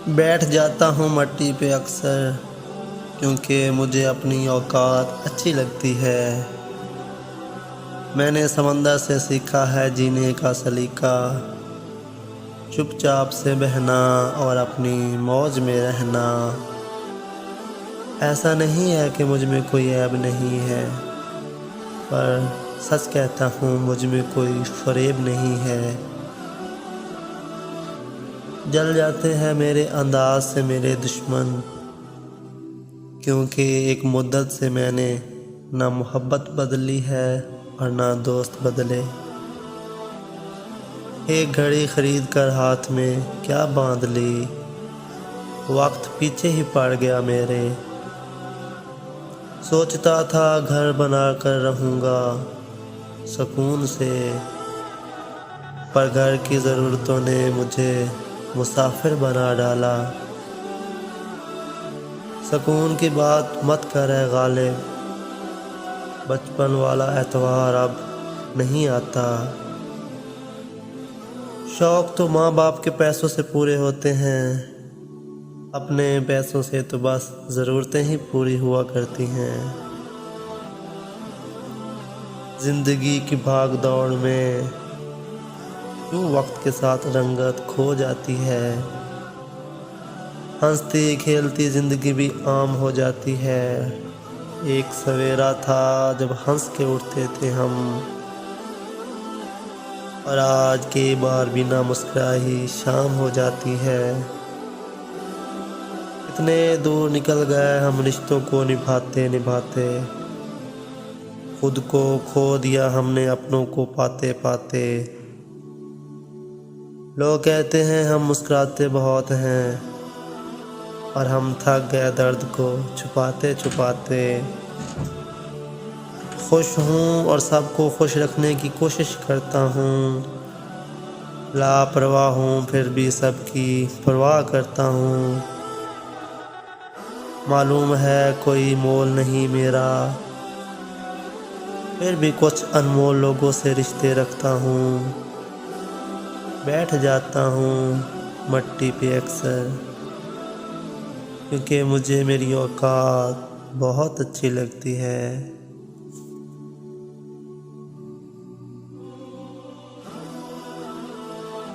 बैठ जाता हूँ मट्टी पे अक्सर, क्योंकि मुझे अपनी औकात अच्छी लगती है। मैंने समंदर से सीखा है जीने का सलीका, चुपचाप से बहना और अपनी मौज में रहना। ऐसा नहीं है कि मुझ में कोई ऐब नहीं है, पर सच कहता हूँ मुझ में कोई फ़रेब नहीं है। जल जाते हैं मेरे अंदाज से मेरे दुश्मन, क्योंकि एक मुद्दत से मैंने ना मोहब्बत बदली है और ना दोस्त बदले। एक घड़ी खरीद कर हाथ में क्या बांध ली, वक्त पीछे ही पड़ गया मेरे। सोचता था घर बना कर रहूँगा सुकून से, पर घर की ज़रूरतों ने मुझे मुसाफिर बना डाला। सुकून की बात मत करे गालिब, बचपन वाला एतवार अब नहीं आता। शौक़ तो माँ बाप के पैसों से पूरे होते हैं, अपने पैसों से तो बस ज़रूरतें ही पूरी हुआ करती हैं। ज़िंदगी की भाग दौड़ में क्यों वक्त के साथ रंगत खो जाती है। हंसती खेलती ज़िंदगी भी आम हो जाती है। एक सवेरा था जब हंस के उठते थे हम, और आज के बार बिना मुस्कुराए ही शाम हो जाती है। इतने दूर निकल गए हम रिश्तों को निभाते निभाते, खुद को खो दिया हमने अपनों को पाते पाते। लोग कहते हैं हम मुस्कुराते बहुत हैं, और हम थक गए दर्द को छुपाते छुपाते। खुश हूँ और सबको खुश रखने की कोशिश करता हूँ, लापरवाह हूँ फिर भी सबकी परवाह करता हूँ। मालूम है कोई मोल नहीं मेरा, फिर भी कुछ अनमोल लोगों से रिश्ते रखता हूँ। बैठ जाता हूँ मट्टी पे अक्सर, क्योंकि मुझे मेरी औकात बहुत अच्छी लगती है।